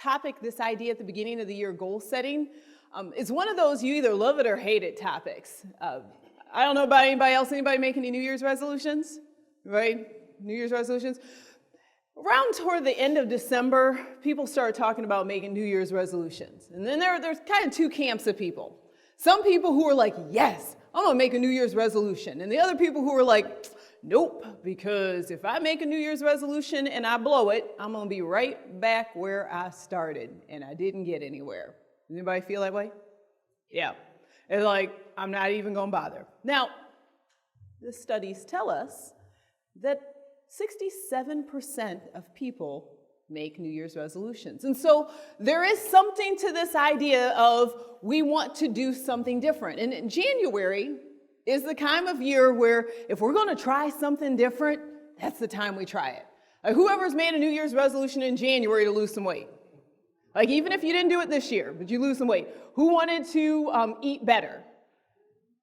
topic, this idea at the beginning of the year, goal setting, is one of those you either love it or hate it topics. I don't know about anybody else. Anybody make any New Year's resolutions? Right? New Year's resolutions? Around toward the end of December, people start talking about making New Year's resolutions. And then there's kind of two camps of people. Some people who are like, yes, I'm going to make a New Year's resolution. And the other people who are like, nope, because if I make a New Year's resolution and I blow it, I'm going to be right back where I started. And I didn't get anywhere. Does anybody feel that way? Yeah. It's like, I'm not even going to bother. Now, the studies tell us that 67% of people make New Year's resolutions. And so there is something to this idea of we want to do something different. And January is the time of year where if we're going to try something different, that's the time we try it. Like whoever's made a New Year's resolution in January to lose some weight. Like even if you didn't do it this year, but you lose some weight. Who wanted to eat better?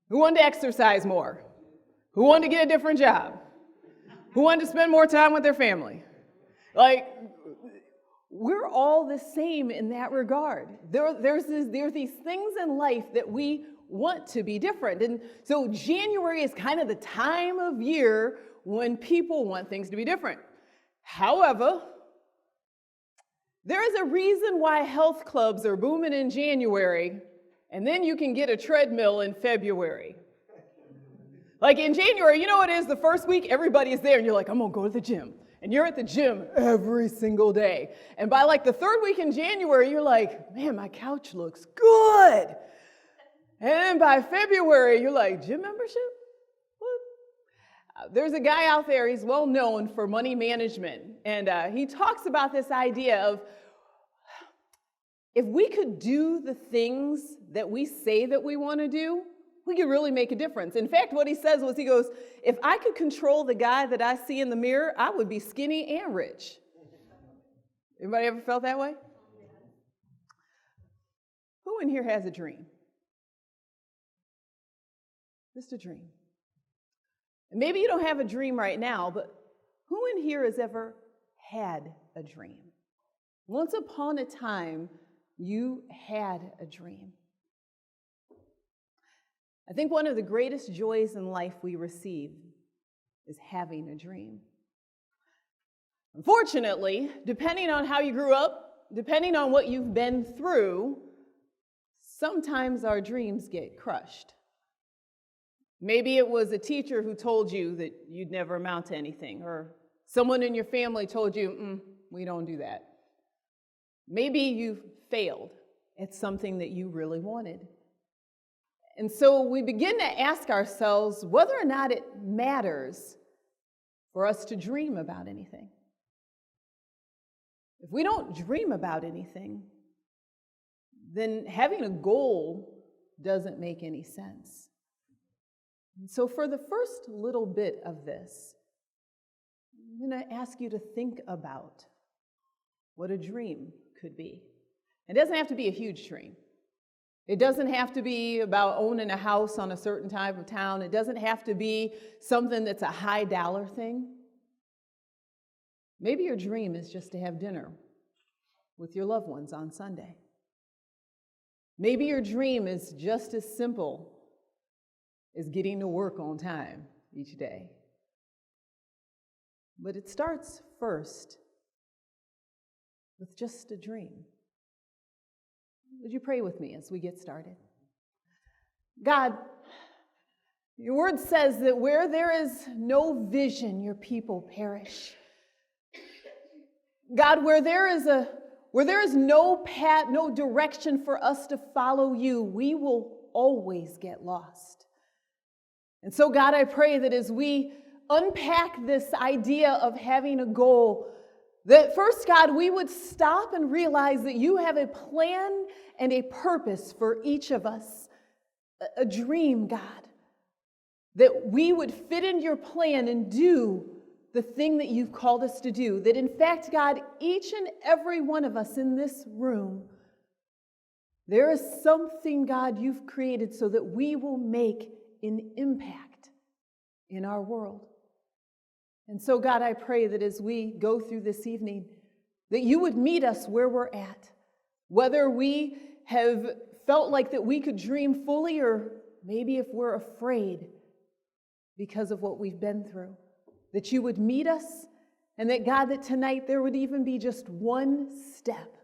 Who wanted to exercise more? Who wanted to get a different job? Who wanted to spend more time with their family? Like, we're all the same in that regard. There's these things in life that we want to be different. And so January is kind of the time of year when people want things to be different. However, there is a reason why health clubs are booming in January, and then you can get a treadmill in February. Like in January, you know what it is? The first week, everybody is there, and you're like, I'm going to go to the gym. And you're at the gym every single day. And by like the third week in January, you're like, man, my couch looks good. And then by February, you're like, gym membership? What? There's a guy out there, he's well known for money management. And he talks about this idea of if we could do the things that we say that we want to do, we could really make a difference. In fact, what he says was, he goes, if I could control the guy that I see in the mirror, I would be skinny and rich. Anybody ever felt that way? Who in here has a dream? Just a dream. And maybe you don't have a dream right now, but who in here has ever had a dream? Once upon a time, you had a dream. I think one of the greatest joys in life we receive is having a dream. Unfortunately, depending on how you grew up, depending on what you've been through, sometimes our dreams get crushed. Maybe it was a teacher who told you that you'd never amount to anything, or someone in your family told you, we don't do that. Maybe you failed at something that you really wanted. And so we begin to ask ourselves whether or not it matters for us to dream about anything. If we don't dream about anything, then having a goal doesn't make any sense. And so for the first little bit of this, I'm going to ask you to think about what a dream could be. It doesn't have to be a huge dream. It doesn't have to be about owning a house on a certain type of town. It doesn't have to be something that's a high dollar thing. Maybe your dream is just to have dinner with your loved ones on Sunday. Maybe your dream is just as simple as getting to work on time each day. But it starts first with just a dream. Would you pray with me as we get started? God, your word says that where there is no vision, your people perish. God, where there is no path, no direction for us to follow you, we will always get lost. And so, God, I pray that as we unpack this idea of having a goal, that first, God, we would stop and realize that you have a plan and a purpose for each of us, a dream, God, that we would fit into your plan and do the thing that you've called us to do. That in fact, God, each and every one of us in this room, there is something, God, you've created so that we will make an impact in our world. And so, God, I pray that as we go through this evening, that you would meet us where we're at, whether we have felt like that we could dream fully, or maybe if we're afraid because of what we've been through, that you would meet us, and that God, that tonight there would even be just one step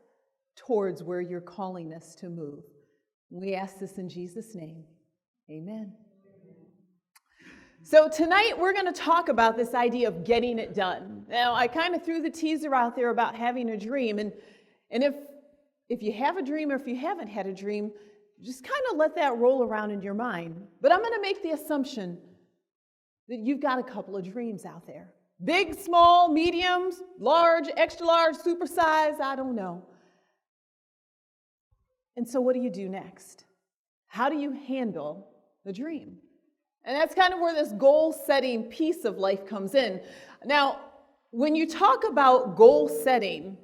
towards where you're calling us to move. We ask this in Jesus' name. Amen. So tonight we're going to talk about this idea of getting it done. Now, I kind of threw the teaser out there about having a dream, and if you have a dream or if you haven't had a dream, just kind of let that roll around in your mind. But I'm going to make the assumption that you've got a couple of dreams out there. Big, small, mediums, large, extra large, super size, I don't know. And so what do you do next? How do you handle the dream? And that's kind of where this goal-setting piece of life comes in. Now, when you talk about goal setting,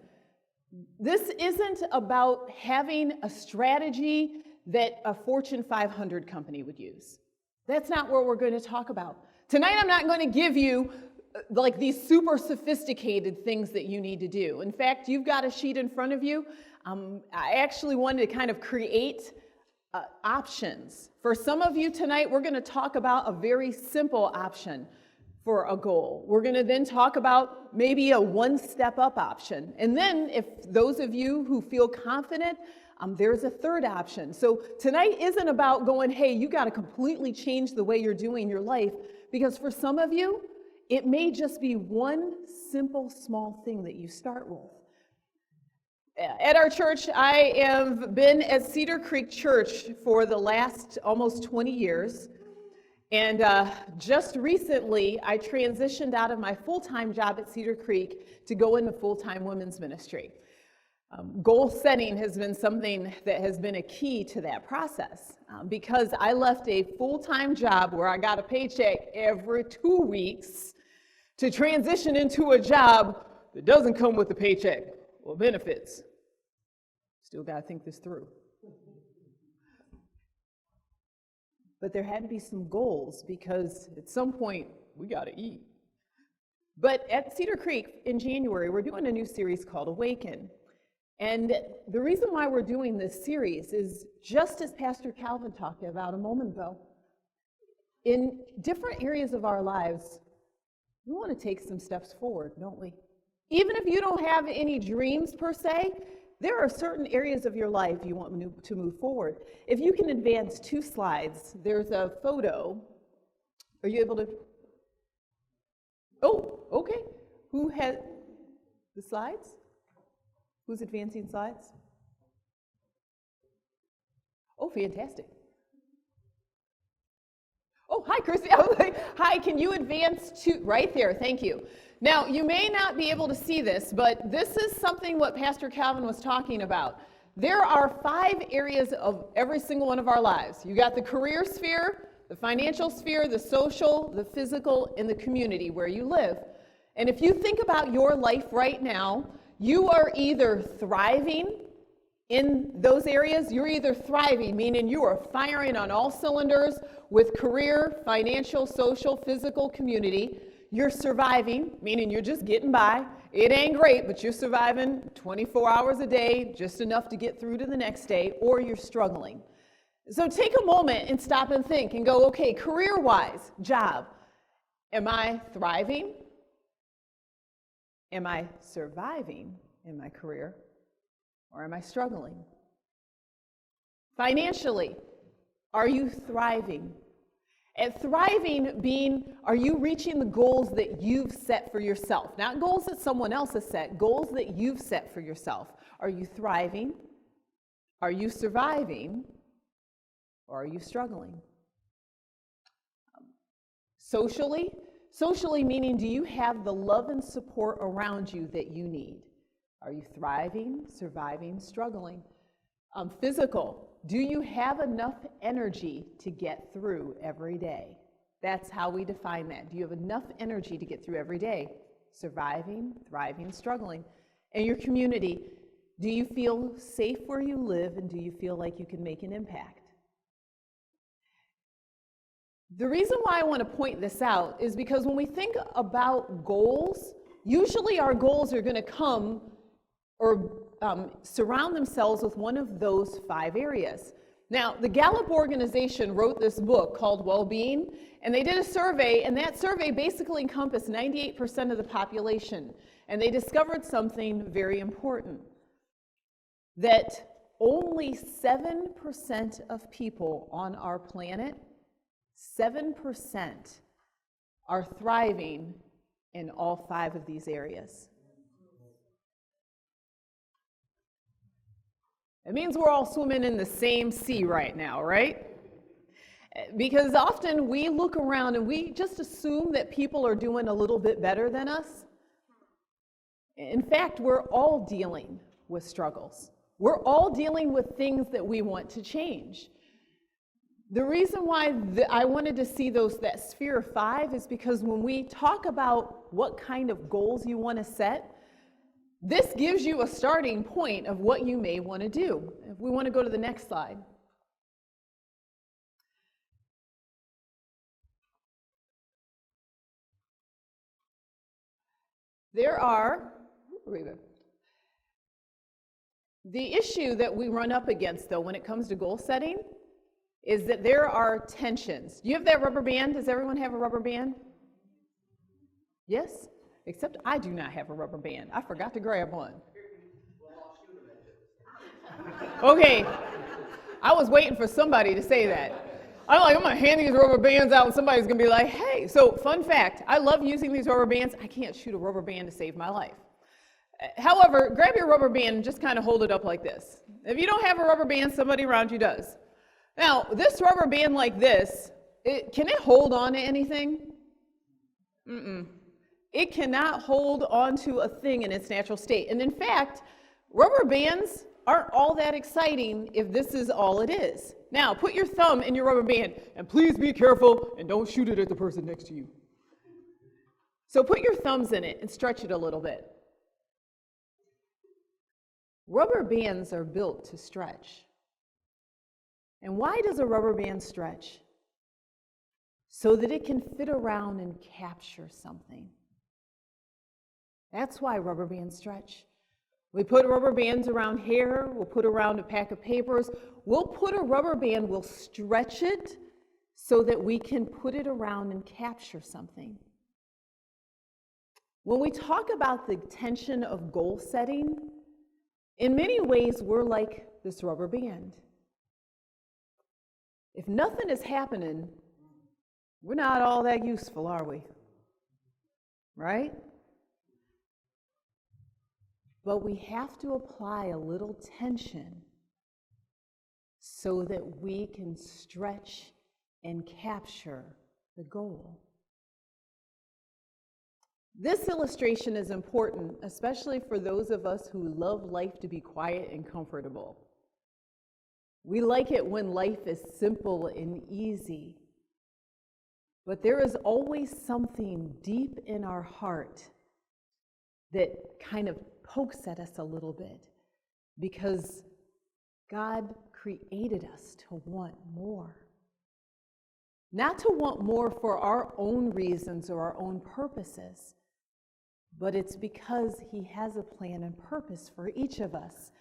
this isn't about having a strategy that a Fortune 500 company would use. That's not what we're going to talk about. Tonight, I'm not going to give you like these super sophisticated things that you need to do. In fact, you've got a sheet in front of you. I actually wanted to kind of create options. For some of you tonight, we're going to talk about a very simple option for a goal. We're going to then talk about maybe a one-step up option. And then if those of you who feel confident, there's a third option. So tonight isn't about going, hey, you got to completely change the way you're doing your life, because for some of you, it may just be one simple, small thing that you start with. At our church, I have been at Cedar Creek Church for the last almost 20 years. And just recently, I transitioned out of my full-time job at Cedar Creek to go into full-time women's ministry. Goal setting has been something that has been a key to that process, because I left a full-time job where I got a paycheck every 2 weeks to transition into a job that doesn't come with a paycheck or benefits. Still got to think this through. But there had to be some goals, because at some point we got to eat. But at Cedar Creek in January, we're doing a new series called Awaken. And the reason why we're doing this series is, just as Pastor Calvin talked about a moment ago, in different areas of our lives, we want to take some steps forward, don't we? Even if you don't have any dreams per se, there are certain areas of your life you want to move forward. If you can advance 2 slides, there's a photo. Are you able to? Oh, okay. Who has the slides? Who's advancing slides? Oh, fantastic. Oh, hi, Chrissy. I was like, hi, can you advance to, right there, thank you. Now, you may not be able to see this, but this is something what Pastor Calvin was talking about. There are 5 areas of every single one of our lives. You got the career sphere, the financial sphere, the social, the physical, and the community where you live. And if you think about your life right now, you are either thriving in those areas. You're either thriving, meaning you are firing on all cylinders with career, financial, social, physical, community. You're surviving, meaning you're just getting by. It ain't great, but you're surviving 24 hours a day, just enough to get through to the next day, or you're struggling. So take a moment and stop and think and go, okay, career-wise, job, am I thriving? Am I surviving in my career, or am I struggling? Financially, are you thriving? And thriving being, are you reaching the goals that you've set for yourself? Not goals that someone else has set, goals that you've set for yourself. Are you thriving? Are you surviving? Or are you struggling? Socially meaning, do you have the love and support around you that you need? Are you thriving, surviving, struggling? Physical, do you have enough energy to get through every day? That's how we define that. Do you have enough energy to get through every day? Surviving, thriving, struggling. And your community, do you feel safe where you live, and do you feel like you can make an impact? The reason why I want to point this out is because when we think about goals, usually our goals are going to come or surround themselves with one of those 5 areas. Now, the Gallup organization wrote this book called Well-Being, and they did a survey, and that survey basically encompassed 98% of the population. And they discovered something very important, that only 7% of people on our planet, 7%, are thriving in all 5 of these areas. It means we're all swimming in the same sea right now, right? Because often we look around and we just assume that people are doing a little bit better than us. In fact, we're all dealing with struggles. We're all dealing with things that we want to change. The reason why I wanted to see that sphere of 5 is because when we talk about what kind of goals you want to set, this gives you a starting point of what you may want to do. If we want to go to the next slide. The issue that we run up against, though, when it comes to goal setting, is that there are tensions. Do you have that rubber band? Does everyone have a rubber band? Yes? Except I do not have a rubber band. I forgot to grab one. Okay, I was waiting for somebody to say that. I'm going to hand these rubber bands out and somebody's going to be like, hey. So fun fact, I love using these rubber bands. I can't shoot a rubber band to save my life. However, grab your rubber band and just kind of hold it up like this. If you don't have a rubber band, somebody around you does. Now, this rubber band like this, can it hold on to anything? It cannot hold onto a thing in its natural state. And in fact, rubber bands aren't all that exciting if this is all it is. Now, put your thumb in your rubber band, and please be careful and don't shoot it at the person next to you. So put your thumbs in it and stretch it a little bit. Rubber bands are built to stretch. And why does a rubber band stretch? So that it can fit around and capture something. That's why rubber bands stretch. We put rubber bands around hair, we'll put around a pack of papers, we'll put a rubber band, we'll stretch it so that we can put it around and capture something. When we talk about the tension of goal setting, in many ways we're like this rubber band. If nothing is happening, we're not all that useful, are we? Right? But we have to apply a little tension so that we can stretch and capture the goal. This illustration is important, especially for those of us who love life to be quiet and comfortable. We like it when life is simple and easy. But there is always something deep in our heart that kind of pokes at us a little bit, because God created us to want more. Not to want more for our own reasons or our own purposes, but it's because He has a plan and purpose for each of us,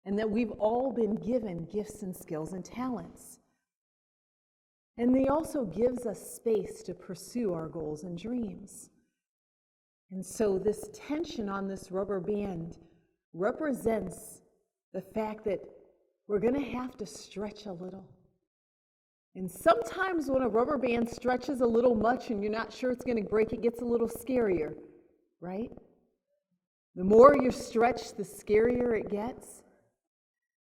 and that we've all been given gifts and skills and talents. And He also gives us space to pursue our goals and dreams. And so this tension on this rubber band represents the fact that we're going to have to stretch a little. And sometimes when a rubber band stretches a little much and you're not sure it's going to break, it gets a little scarier, right? The more you stretch, the scarier it gets.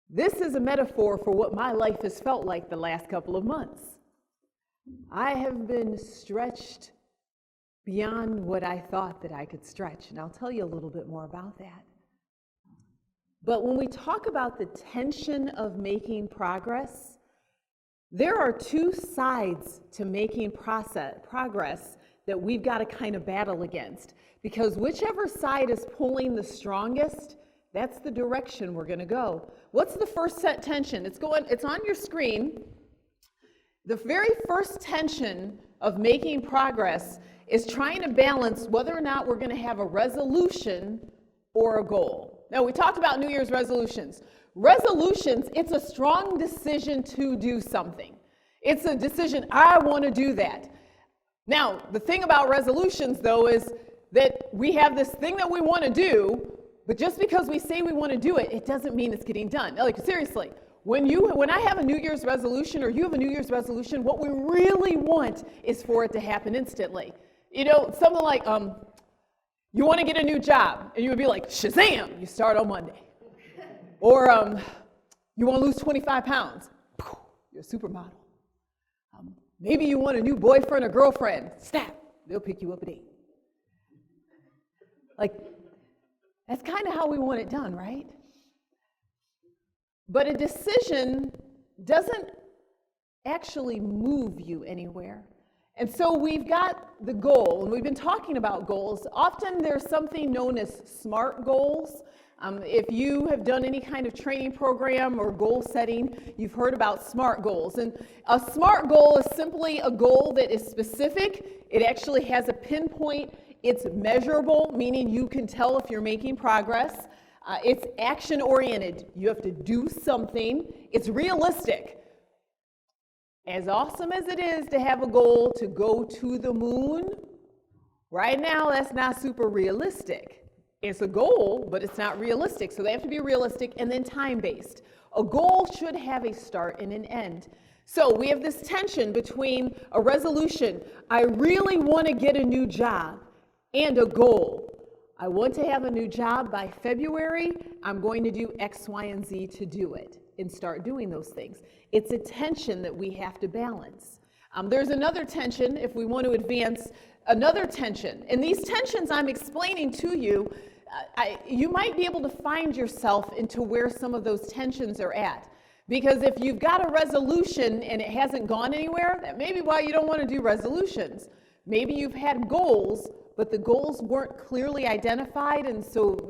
This is a metaphor for what my life has felt like the last couple of months. I have been stretched beyond what I thought that I could stretch, and I'll tell you a little bit more about that. But when we talk about the tension of making progress, there are 2 sides to making progress that we've got to kind of battle against, because whichever side is pulling the strongest, that's the direction we're going to go. What's the first set tension? It's on your screen. The very first tension of making progress is trying to balance whether or not we're going to have a resolution or a goal. Now, we talked about New Year's resolutions. Resolutions, it's a strong decision to do something. It's a decision, I want to do that. Now, the thing about resolutions, though, is that we have this thing that we want to do, but just because we say we want to do it, it doesn't mean it's getting done. Like, seriously, when I have a New Year's resolution or you have a New Year's resolution, what we really want is for it to happen instantly. You know, something like, you want to get a new job, and you would be like, Shazam, you start on Monday. Or you want to lose 25 pounds, you're a supermodel. Maybe you want a new boyfriend or girlfriend, snap, they'll pick you up at 8. Like, that's kind of how we want it done, right? But a decision doesn't actually move you anywhere. And so we've got the goal, and we've been talking about goals. Often there's something known as SMART goals. If you have done any kind of training program or goal setting, you've heard about SMART goals. And a SMART goal is simply a goal that is specific. It actually has a pinpoint. It's measurable, meaning you can tell if you're making progress. It's action-oriented. You have to do something. It's realistic. As awesome as it is to have a goal to go to the moon, right now that's not super realistic. It's a goal, but it's not realistic. So they have to be realistic and then time-based. A goal should have a start and an end. So we have this tension between a resolution, I really want to get a new job, and a goal. I want to have a new job by February. I'm going to do X, Y, and Z to do it and start doing those things. It's a tension that we have to balance. There's another tension if we want to advance, another tension. And these tensions I'm explaining to you, you might be able to find yourself into where some of those tensions are at. Because if you've got a resolution and it hasn't gone anywhere, that may be why you don't want to do resolutions. Maybe you've had goals, but the goals weren't clearly identified, and so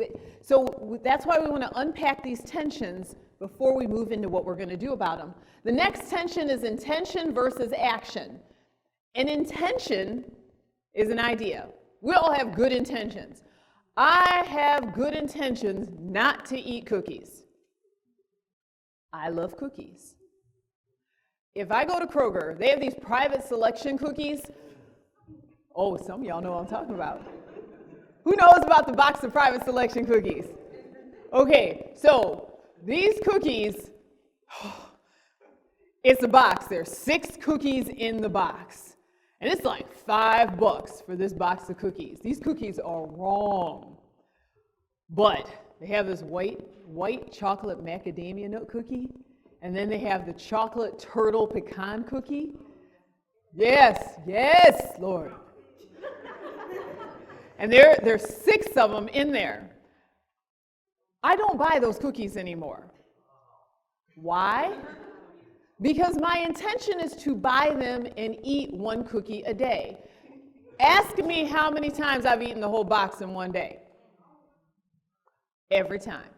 that's why we want to unpack these tensions before we move into what we're going to do about them. The next tension is intention versus action. An intention is an idea. We all have good intentions. I have good intentions not to eat cookies. I love cookies. If I go to Kroger, they have these private selection cookies. Oh, some of y'all know what I'm talking about. Who knows about the box of private selection cookies? Okay, so these cookies, it's a box. There's 6 cookies in the box. And it's like $5 for this box of cookies. These cookies are wrong. But they have this white chocolate macadamia nut cookie, and then they have the chocolate turtle pecan cookie. Yes, Lord. And there's 6 of them in there. I don't buy those cookies anymore. Why? Because my intention is to buy them and eat 1 cookie a day. Ask me how many times I've eaten the whole box in one day. Every time.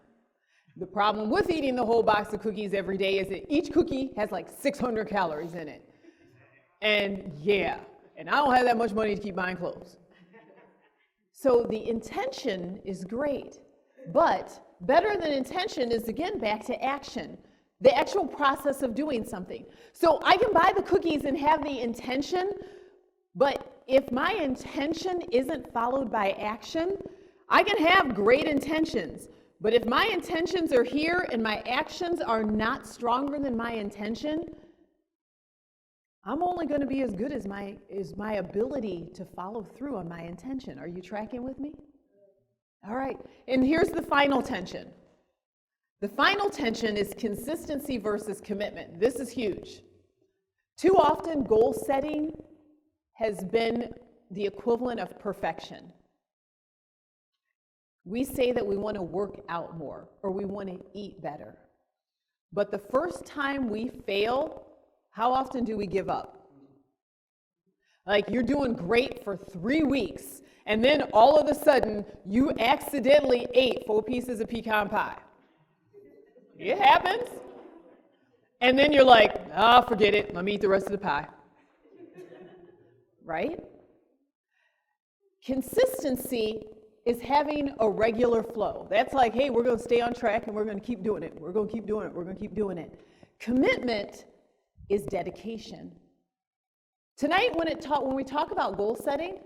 The problem with eating the whole box of cookies every day is that each cookie has like 600 calories in it. And I don't have that much money to keep buying clothes. So the intention is great, but better than intention is, again, back to action, the actual process of doing something. So I can buy the cookies and have the intention, but if my intention isn't followed by action, I can have great intentions, but if my intentions are here and my actions are not stronger than my intention, I'm only going to be as good as my ability to follow through on my intention. Are you tracking with me? All right. And here's the final tension. The final tension is consistency versus commitment. This is huge. Too often, goal setting has been the equivalent of perfection. We say that we want to work out more or we want to eat better. But the first time we fail, how often do we give up? Like, you're doing great for 3 weeks, and then all of a sudden, you accidentally ate 4 pieces of pecan pie. It happens. And then you're like, forget it. Let me eat the rest of the pie. Right? Consistency is having a regular flow. That's like, hey, we're going to stay on track and we're going to keep doing it. We're going to keep doing it. We're going to keep doing it. Commitment is dedication. Tonight, when we talk about goal setting,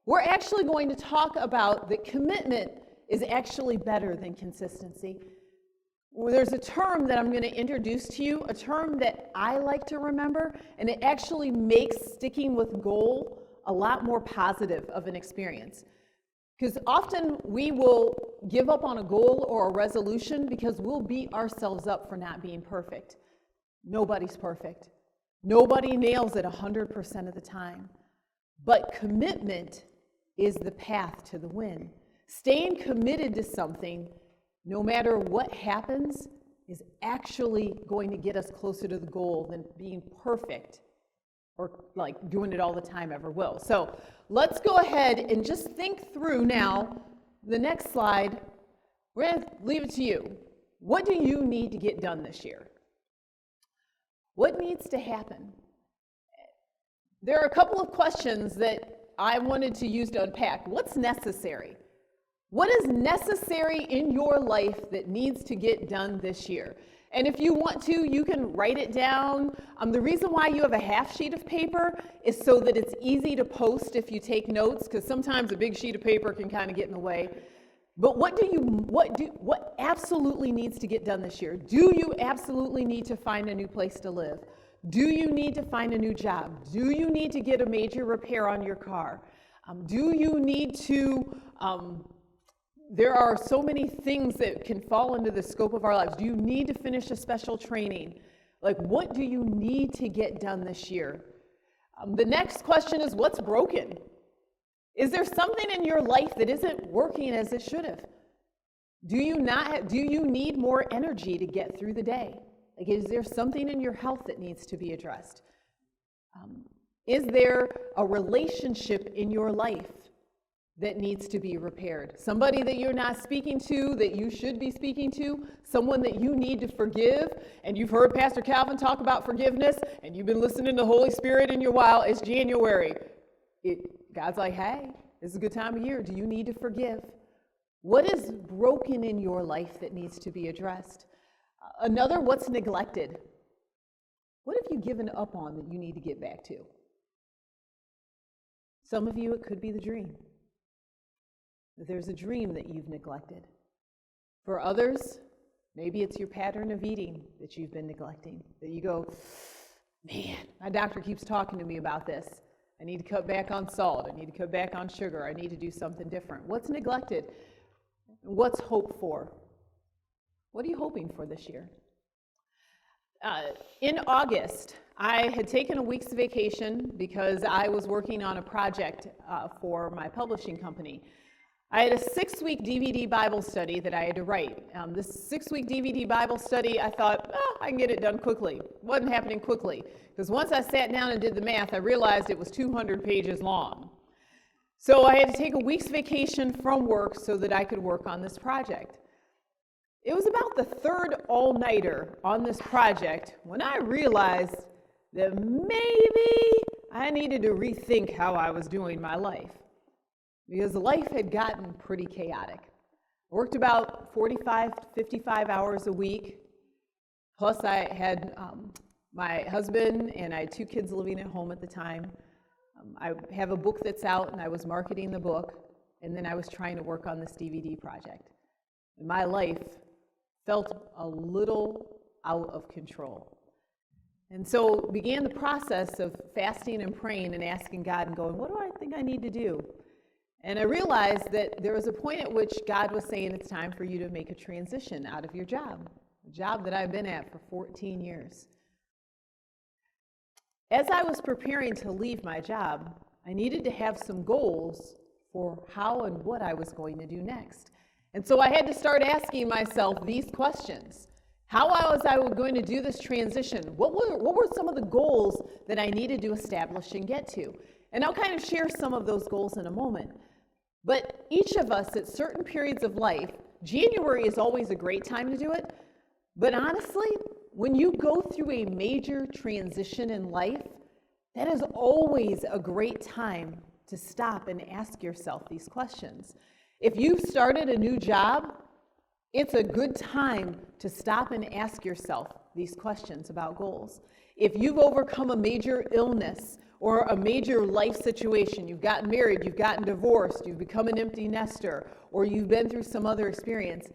we're actually going to talk about that commitment is actually better than consistency. There's a term that I'm going to introduce to you, a term that I like to remember, and it actually makes sticking with goal a lot more positive of an experience. Because often we will give up on a goal or a resolution because we'll beat ourselves up for not being perfect. Nobody's perfect. Nobody nails it 100% of the time. But commitment is the path to the win. Staying committed to something, no matter what happens, is actually going to get us closer to the goal than being perfect or like doing it all the time ever will. So let's go ahead and just think through now. The next slide, we're going to leave it to you. What do you need to get done this year? What needs to happen? There are a couple of questions that I wanted to use to unpack. What's necessary? What is necessary in your life that needs to get done this year? And if you want to, you can write it down. The reason why you have a half sheet of paper is so that it's easy to post if you take notes, because sometimes a big sheet of paper can kind of get in the way. But what absolutely needs to get done this year? Do you absolutely need to find a new place to live? Do you need to find a new job? Do you need to get a major repair on your car? Do you need to, there are so many things that can fall into the scope of our lives. Do you need to finish a special training? Like, what do you need to get done this year? The next question is, what's broken? Is there something in your life that isn't working as it should have? Do you need more energy to get through the day? Like, is there something in your health that needs to be addressed? Is there a relationship in your life that needs to be repaired? Somebody that you're not speaking to that you should be speaking to? Someone that you need to forgive? And you've heard Pastor Calvin talk about forgiveness, and you've been listening to the Holy Spirit in your while. It's January. God's like, hey, this is a good time of year. Do you need to forgive? What is broken in your life that needs to be addressed? Another, what's neglected? What have you given up on that you need to get back to? Some of you, it could be the dream. There's a dream that you've neglected. For others, maybe it's your pattern of eating that you've been neglecting, that you go, man, my doctor keeps talking to me about this. I need to cut back on salt. I need to cut back on sugar. I need to do something different. What's neglected? What's hoped for? What are you hoping for this year? In August, I had taken a week's vacation because I was working on a project for my publishing company. I had a 6-week DVD Bible study that I had to write. This 6-week DVD Bible study, I thought, I can get it done quickly. It wasn't happening quickly, because once I sat down and did the math, I realized it was 200 pages long. So I had to take a week's vacation from work so that I could work on this project. It was about the third all-nighter on this project when I realized that maybe I needed to rethink how I was doing my life, because life had gotten pretty chaotic. I worked about 45 to 55 hours a week, plus I had my husband and I had 2 kids living at home at the time. I have a book that's out, and I was marketing the book, and then I was trying to work on this DVD project. And my life felt a little out of control. And so began the process of fasting and praying and asking God and going, what do I think I need to do? And I realized that there was a point at which God was saying it's time for you to make a transition out of your job, a job that I've been at for 14 years. As I was preparing to leave my job, I needed to have some goals for how and what I was going to do next. And so I had to start asking myself these questions. How was I going to do this transition? What were some of the goals that I needed to establish and get to? And I'll kind of share some of those goals in a moment. But each of us at certain periods of life, January is always a great time to do it. But honestly, when you go through a major transition in life, that is always a great time to stop and ask yourself these questions. If you've started a new job, it's a good time to stop and ask yourself these questions about goals. If you've overcome a major illness or a major life situation, you've gotten married, you've gotten divorced, you've become an empty nester, or you've been through some other experience,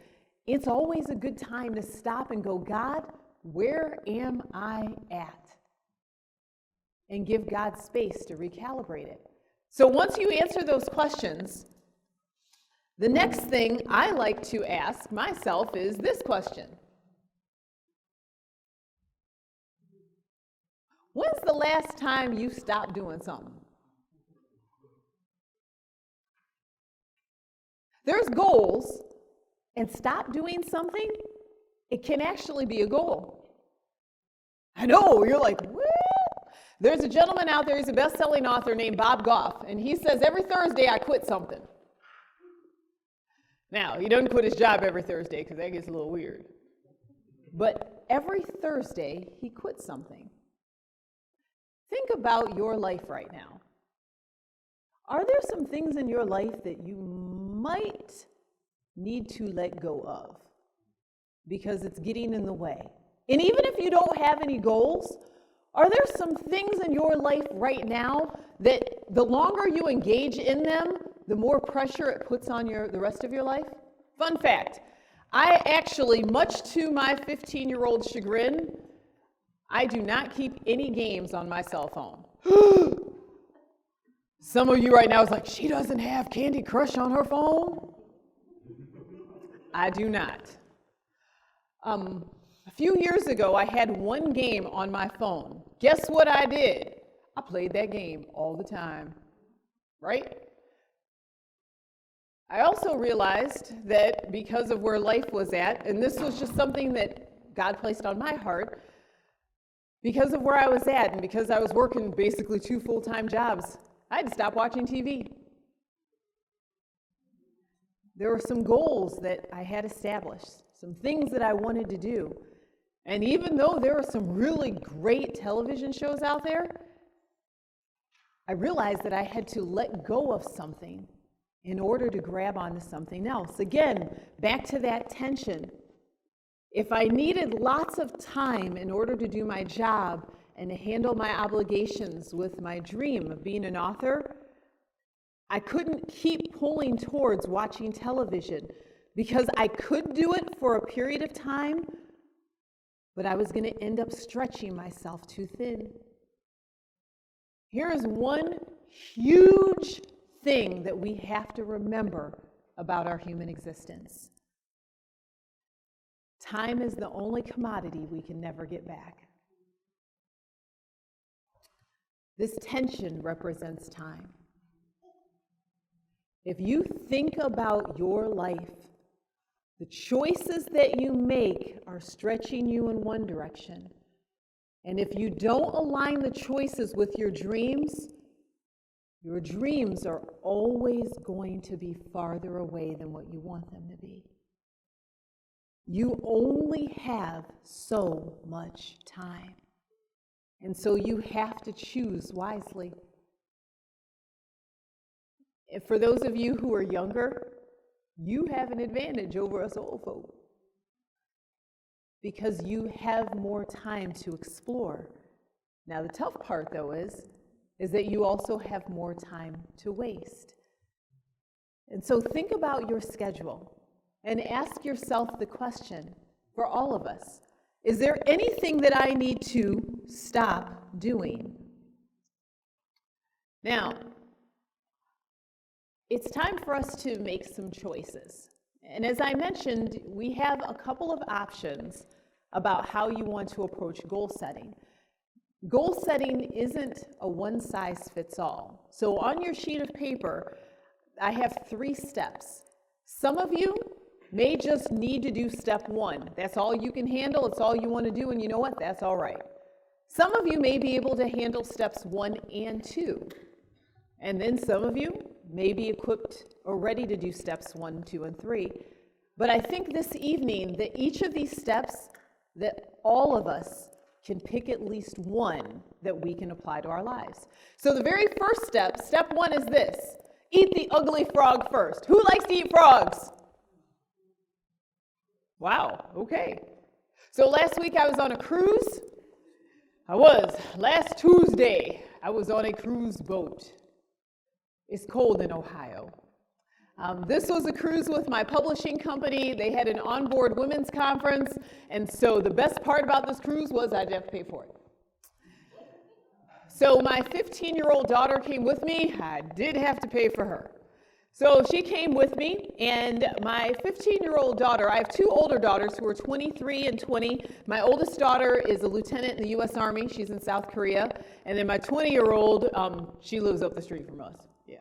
it's always a good time to stop and go, God, where am I at? And give God space to recalibrate it. So once you answer those questions, the next thing I like to ask myself is this question. When's the last time you stopped doing something? There's goals, and stop doing something, it can actually be a goal. I know, you're like, what? There's a gentleman out there, he's a best-selling author named Bob Goff, and he says every Thursday I quit something. Now, he doesn't quit his job every Thursday because that gets a little weird. But every Thursday he quits something. Think about your life right now. Are there some things in your life that you might need to let go of because it's getting in the way? And even if you don't have any goals, are there some things in your life right now that the longer you engage in them, the more pressure it puts on the rest of your life? Fun fact, I actually, much to my 15-year-old chagrin, I do not keep any games on my cell phone. Some of you right now is like, she doesn't have Candy Crush on her phone? I do not. A few years ago, I had one game on my phone. Guess what I did? I played that game all the time, right? I also realized that because of where life was at, and this was just something that God placed on my heart, because of where I was at and because I was working basically 2 full-time jobs, I had to stop watching TV. There were some goals that I had established, some things that I wanted to do. And even though there were some really great television shows out there, I realized that I had to let go of something in order to grab onto something else. Again, back to that tension. If I needed lots of time in order to do my job and to handle my obligations with my dream of being an author, I couldn't keep pulling towards watching television because I could do it for a period of time, but I was going to end up stretching myself too thin. Here is one huge thing that we have to remember about our human existence. Time is the only commodity we can never get back. This tension represents time. If you think about your life, the choices that you make are stretching you in one direction. And if you don't align the choices with your dreams are always going to be farther away than what you want them to be. You only have so much time. And so you have to choose wisely. And for those of you who are younger, you have an advantage over us old folk because you have more time to explore. Now, the tough part, though, is that you also have more time to waste. And so think about your schedule and ask yourself the question, for all of us, is there anything that I need to stop doing? Now, it's time for us to make some choices. And as I mentioned, we have a couple of options about how you want to approach goal setting. Goal setting isn't a one-size-fits-all. So on your sheet of paper, I have 3 steps. Some of you may just need to do step 1. That's all you can handle, it's all you want to do, and you know what? That's all right. Some of you may be able to handle steps 1 and 2. And then some of you may be equipped or ready to do steps 1, 2, and 3. But I think this evening that each of these steps, that all of us can pick at least one that we can apply to our lives. So the very first step, step 1 is this. Eat the ugly frog first. Who likes to eat frogs? Wow, okay. So last week I was on a cruise. Last Tuesday, I was on a cruise boat. It's cold in Ohio. This was a cruise with my publishing company. They had an onboard women's conference, and so the best part about this cruise was I didn't have to pay for it. So my 15-year-old daughter came with me. I did have to pay for her. So she came with me, and my 15-year-old daughter, I have two older daughters who are 23 and 20. My oldest daughter is a lieutenant in the U.S. Army. She's in South Korea. And then my 20-year-old, she lives up the street from us. Yeah.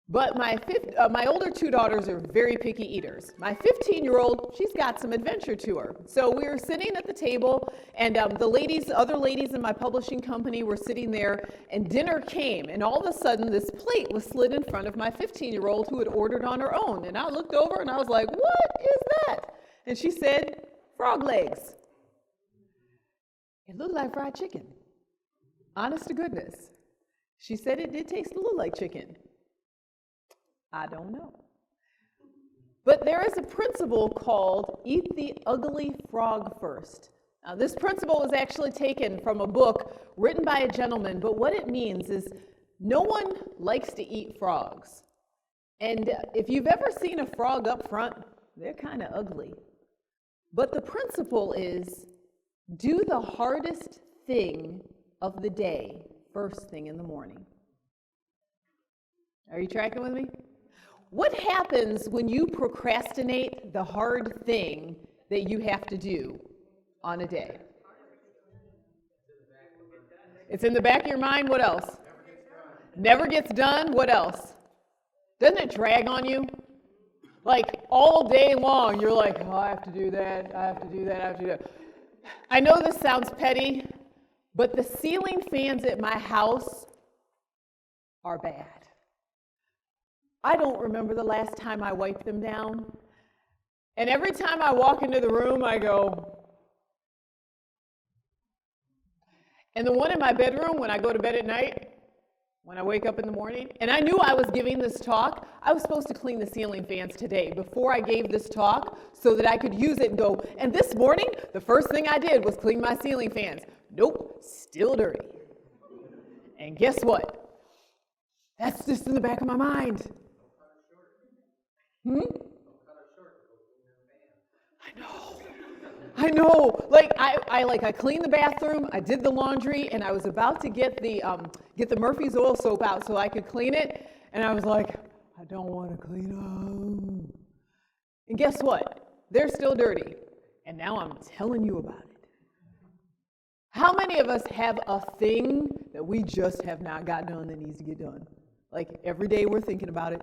But my older two daughters are very picky eaters. My 15-year-old, she's got some adventure to her. So we were sitting at the table, and other ladies in my publishing company were sitting there, and dinner came, and all of a sudden this plate was slid in front of my 15-year-old who had ordered on her own. And I looked over and I was like, "What is that?" And she said, "Frog legs." It looked like fried chicken. Honest to goodness. She said it did taste a little like chicken. I don't know. But there is a principle called eat the ugly frog first. Now, this principle was actually taken from a book written by a gentleman, but what it means is no one likes to eat frogs. And if you've ever seen a frog up front, they're kind of ugly. But the principle is do the hardest thing of the day first thing in the morning. Are you tracking with me? What happens when you procrastinate the hard thing that you have to do on a day? It's in the back of your mind. What else? Never gets done. What else? Doesn't it drag on you? Like all day long, you're like, "Oh, I have to do that. I have to do that. I have to do that." I know this sounds petty, but the ceiling fans at my house are bad. I don't remember the last time I wiped them down. And every time I walk into the room, I go. And the one in my bedroom, when I go to bed at night, when I wake up in the morning, and I knew I was giving this talk, I was supposed to clean the ceiling fans today before I gave this talk so that I could use it and go, and this morning, the first thing I did was clean my ceiling fans. Nope, still dirty. And guess what? That's just in the back of my mind. I know. Like I cleaned the bathroom, I did the laundry, and I was about to get the Murphy's oil soap out so I could clean it, and I was like, I don't want to clean them. And guess what? They're still dirty. And now I'm telling you about it. How many of us have a thing that we just have not got done that needs to get done? Like every day we're thinking about it.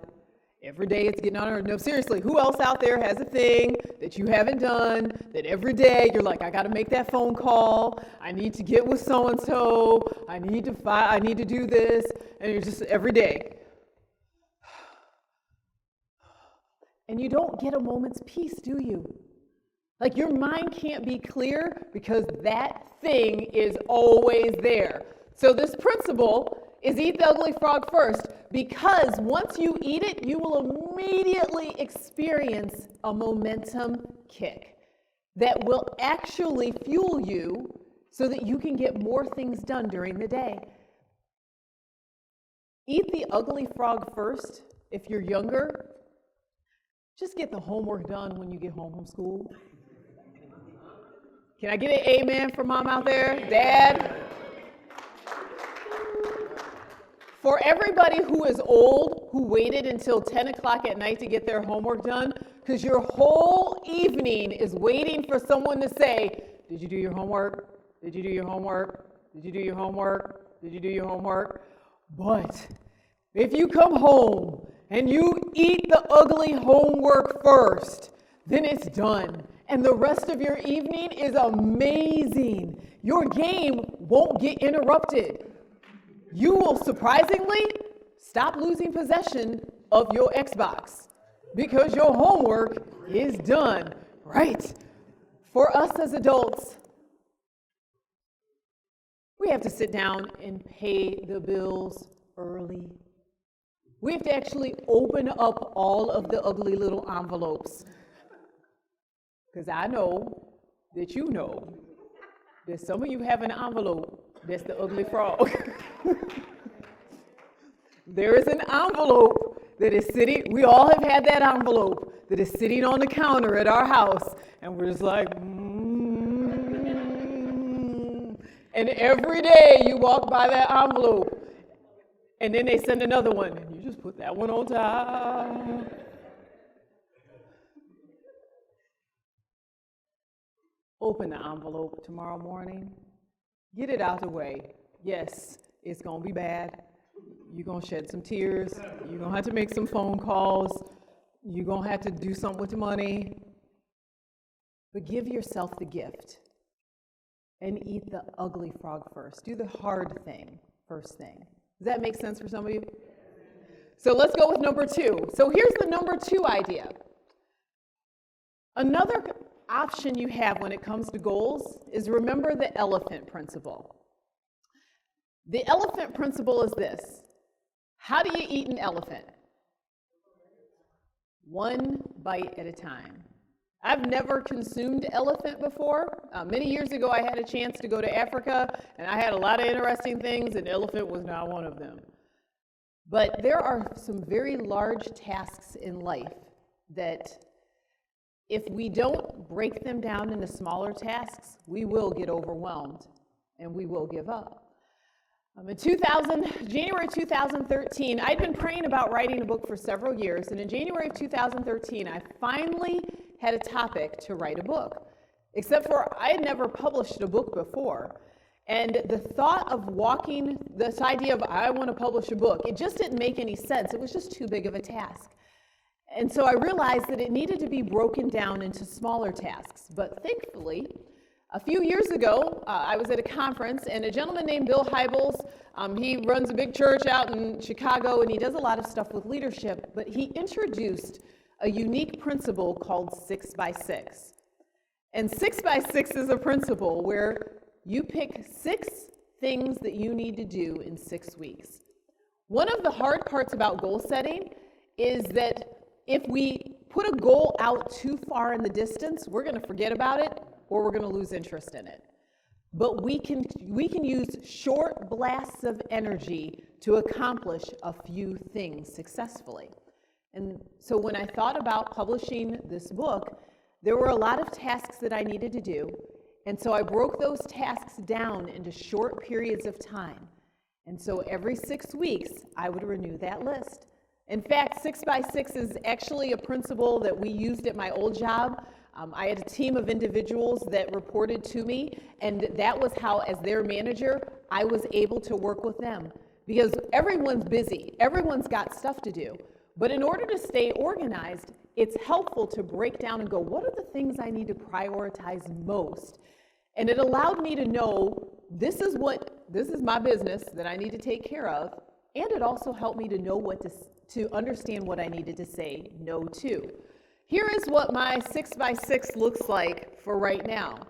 Every day it's getting on our, no, seriously, who else out there has a thing that you haven't done, that every day you're like, I got to make that phone call, I need to get with so-and-so, I need to do this, and you're just every day. And you don't get a moment's peace, do you? Like your mind can't be clear because that thing is always there. So this principle is eat the ugly frog first, because once you eat it, you will immediately experience a momentum kick that will actually fuel you so that you can get more things done during the day. Eat the ugly frog first. If you're younger, just get the homework done when you get home from school. Can I get an amen from mom out there? Dad? For everybody who is old, who waited until 10 o'clock at night to get their homework done, because your whole evening is waiting for someone to say, did you do your homework? Did you do your homework? Did you do your homework? Did you do your homework? But if you come home and you eat the ugly homework first, then it's done. And the rest of your evening is amazing. Your game won't get interrupted. You will surprisingly stop losing possession of your Xbox because your homework is done. Right? For us as adults, we have to sit down and pay the bills early. We have to actually open up all of the ugly little envelopes. Because I know that you know that some of you have an envelope that's the ugly frog. There is an envelope that is sitting, we all have had that envelope that is sitting on the counter at our house, and we're just like, And every day you walk by that envelope, and then they send another one, and you just put that one on top. Open the envelope tomorrow morning. Get it out of the way. Yes, it's going to be bad. You're going to shed some tears. You're going to have to make some phone calls. You're going to have to do something with the money. But give yourself the gift and eat the ugly frog first. Do the hard thing first thing. Does that make sense for some of you? So let's go with number 2. So here's the number 2 idea. Another option you have when it comes to goals is remember the elephant principle. The elephant principle is this. How do you eat an elephant? One bite at a time. I've never consumed elephant before. Many years ago, I had a chance to go to Africa, and I had a lot of interesting things, and elephant was not one of them. But there are some very large tasks in life that if we don't break them down into smaller tasks, we will get overwhelmed, and we will give up. In January 2013, I'd been praying about writing a book for several years, and in January of 2013, I finally had a topic to write a book, except for I had never published a book before. And the thought of walking, this idea of I want to publish a book, it just didn't make any sense. It was just too big of a task. And so I realized that it needed to be broken down into smaller tasks. But thankfully, a few years ago, I was at a conference, and a gentleman named Bill Hybels, he runs a big church out in Chicago, and he does a lot of stuff with leadership, but he introduced a unique principle called 6 by 6. And 6 by 6 is a principle where you pick 6 things that you need to do in 6 weeks. One of the hard parts about goal setting is that if we put a goal out too far in the distance, we're going to forget about it, or we're going to lose interest in it. But we can use short blasts of energy to accomplish a few things successfully. And so when I thought about publishing this book, there were a lot of tasks that I needed to do. And so I broke those tasks down into short periods of time. And so every 6 weeks, I would renew that list. In fact, 6 by 6 is actually a principle that we used at my old job. I had a team of individuals that reported to me, and that was how, as their manager, I was able to work with them. Because everyone's busy, everyone's got stuff to do. But in order to stay organized, it's helpful to break down and go, what are the things I need to prioritize most? And it allowed me to know this is my business that I need to take care of, and it also helped me to know to understand what I needed to say no to. Here is what my 6 by 6 looks like for right now.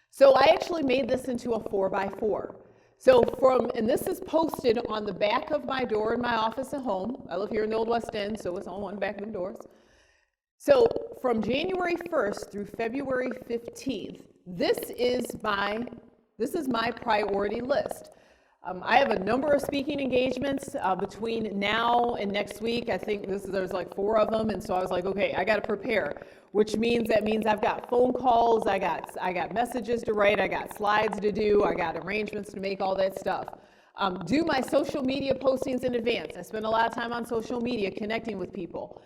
So I actually made this into a 4 by 4. So and this is posted on the back of my door in my office at home. I live here in the Old West End, so it's on one back of the doors. So from January 1st through February 15th, this is my priority list. I have a number of speaking engagements between now and next week. I think there's like 4 of them, and so I was like, okay, I got to prepare, which means I've got phone calls, I got messages to write, I got slides to do, I got arrangements to make, all that stuff. Do my social media postings in advance. I spend a lot of time on social media connecting with people.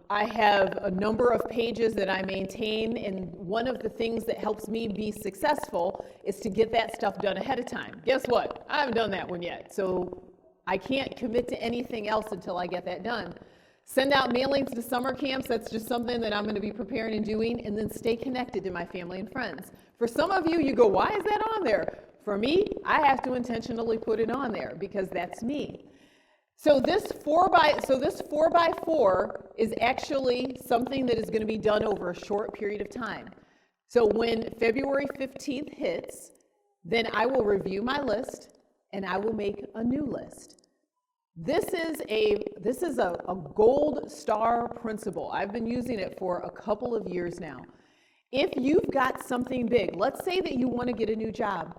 I have a number of pages that I maintain, and one of the things that helps me be successful is to get that stuff done ahead of time. Guess what? I haven't done that one yet, so I can't commit to anything else until I get that done. Send out mailings to summer camps. That's just something that I'm going to be preparing and doing, and then stay connected to my family and friends. For some of you, you go, why is that on there? For me, I have to intentionally put it on there because that's me. So this 4 by 4 is actually something that is going to be done over a short period of time. So when February 15th hits, then I will review my list and I will make a new list. This is a gold star principle. I've been using it for a couple of years now. If you've got something big, let's say that you want to get a new job.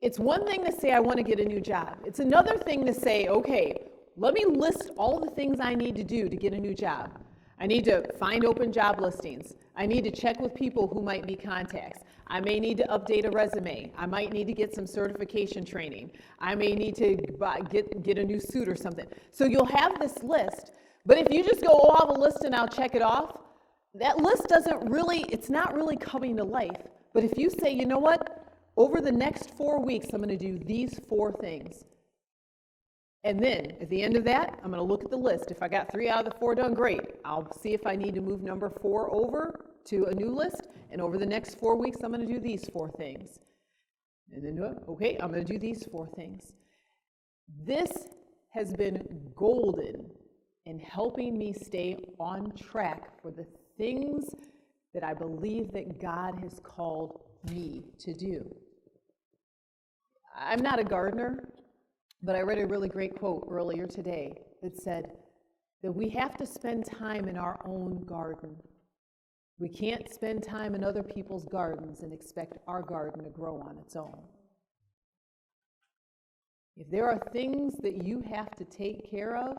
It's one thing to say, I want to get a new job. It's another thing to say, okay, let me list all the things I need to do to get a new job. I need to find open job listings. I need to check with people who might be contacts. I may need to update a resume. I might need to get some certification training. I may need to get a new suit or something. So you'll have this list, but if you just go, oh, I'll have a list and I'll check it off, that list it's not really coming to life. But if you say, you know what, over the next 4 weeks, I'm going to do these 4 things. And then at the end of that, I'm going to look at the list. If I got 3 out of the 4 done, great. I'll see if I need to move number 4 over to a new list. And over the next 4 weeks, I'm going to do these 4 things. And then, okay, I'm going to do these 4 things. This has been golden in helping me stay on track for the things that I believe that God has called me to do. I'm not a gardener, but I read a really great quote earlier today that said that we have to spend time in our own garden. We can't spend time in other people's gardens and expect our garden to grow on its own. If there are things that you have to take care of,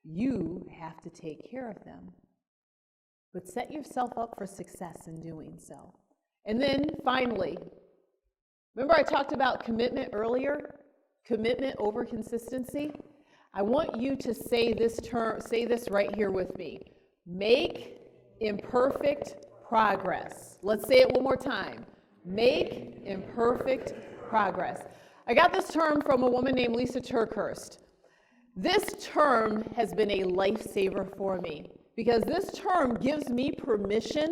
you have to take care of them. But set yourself up for success in doing so. And then finally, remember I talked about commitment earlier? Commitment over consistency. I want you to say this right here with me. Make imperfect progress. Let's say it one more time. Make imperfect progress. I got this term from a woman named Lisa Turkhurst. This term has been a lifesaver for me because this term gives me permission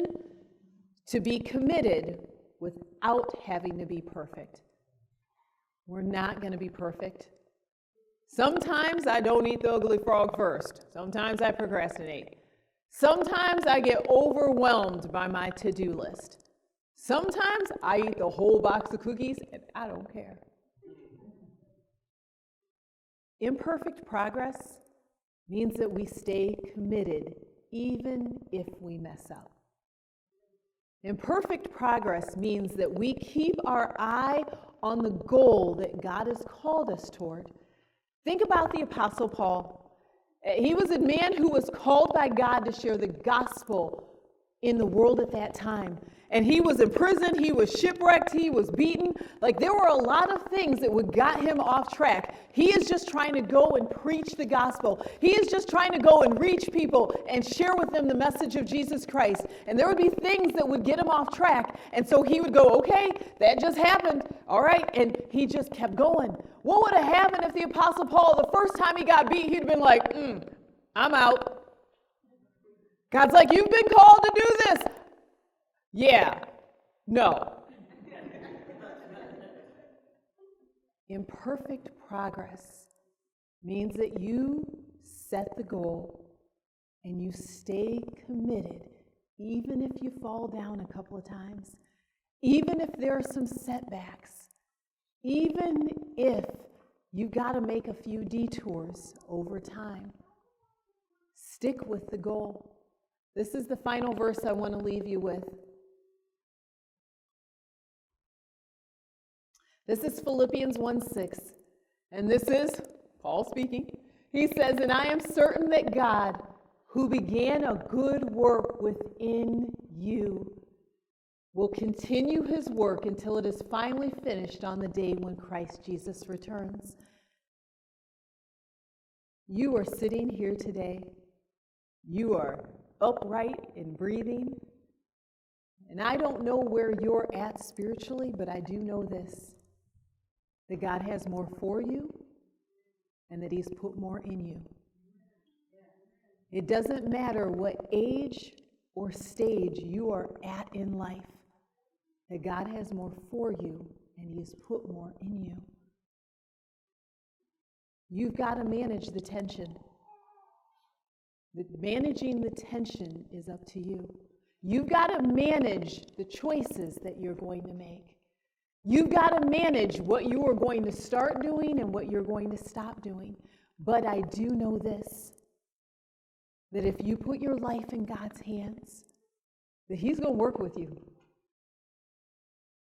to be committed without having to be perfect. We're not going to be perfect. Sometimes I don't eat the ugly frog first. Sometimes I procrastinate. Sometimes I get overwhelmed by my to-do list. Sometimes I eat the whole box of cookies and I don't care. Imperfect progress means that we stay committed even if we mess up. Imperfect progress means that we keep our eye on the goal that God has called us toward. Think about the Apostle Paul. He was a man who was called by God to share the gospel in the world at that time. And he was in prison, he was shipwrecked, he was beaten. Like there were a lot of things that would got him off track. He is just trying to go and preach the gospel. He is just trying to go and reach people and share with them the message of Jesus Christ. And there would be things that would get him off track. And so he would go, okay, that just happened. All right. And he just kept going. What would have happened if the Apostle Paul, the first time he got beat, he'd been like, I'm out. God's like, you've been called to do this. Yeah, no. Imperfect progress means that you set the goal and you stay committed, even if you fall down a couple of times, even if there are some setbacks, even if you got to make a few detours over time. Stick with the goal. This is the final verse I want to leave you with. This is Philippians 1:6, and this is Paul speaking. He says, and I am certain that God, who began a good work within you, will continue his work until it is finally finished on the day when Christ Jesus returns. You are sitting here today. You are upright and breathing. And I don't know where you're at spiritually, but I do know this. That God has more for you and that he's put more in you. It doesn't matter what age or stage you are at in life, that God has more for you and he has put more in you. You've got to manage the tension. Managing the tension is up to you. You've got to manage the choices that you're going to make. You've got to manage what you are going to start doing and what you're going to stop doing. But I do know this, that if you put your life in God's hands, that He's going to work with you.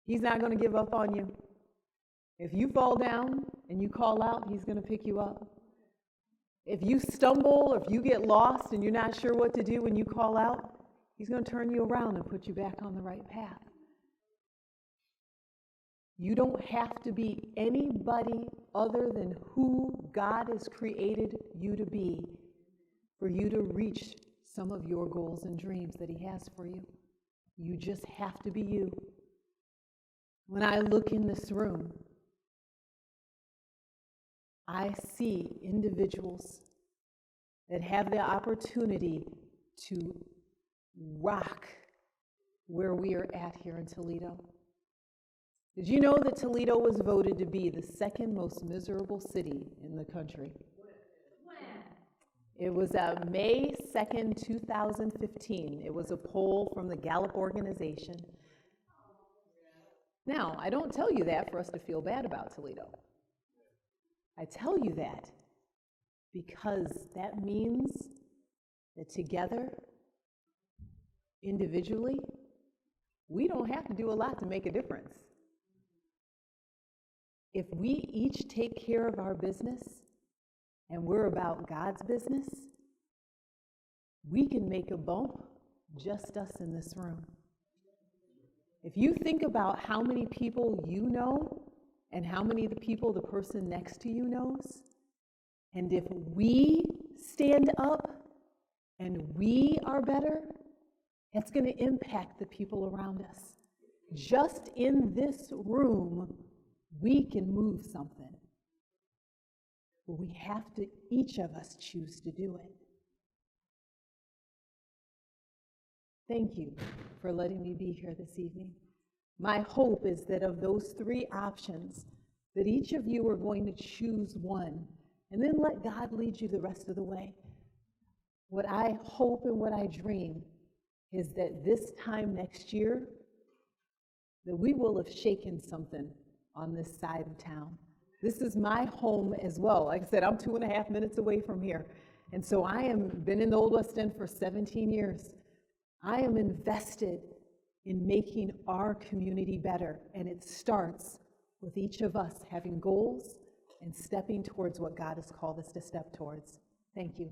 He's not going to give up on you. If you fall down and you call out, He's going to pick you up. If you stumble, or if you get lost and you're not sure what to do when you call out, He's going to turn you around and put you back on the right path. You don't have to be anybody other than who God has created you to be for you to reach some of your goals and dreams that He has for you. You just have to be you. When I look in this room, I see individuals that have the opportunity to rock where we are at here in Toledo. Did you know that Toledo was voted to be the second most miserable city in the country? It was May 2nd, 2015. It was a poll from the Gallup organization. Now, I don't tell you that for us to feel bad about Toledo. I tell you that because that means that together, individually, we don't have to do a lot to make a difference. If we each take care of our business and we're about God's business, we can make a bump, just us in this room. If you think about how many people you know and how many of the people the person next to you knows, and if we stand up and we are better, it's going to impact the people around us. Just in this room, we can move something. But we have to, each of us, choose to do it. Thank you for letting me be here this evening. My hope is that of those three options, that each of you are going to choose one, and then let God lead you the rest of the way. What I hope and what I dream is that this time next year, that we will have shaken something on this side of town. This is my home as well. Like I said, I'm 2.5 minutes away from here. And so I have been in the Old West End for 17 years. I am invested in making our community better. And it starts with each of us having goals and stepping towards what God has called us to step towards. Thank you.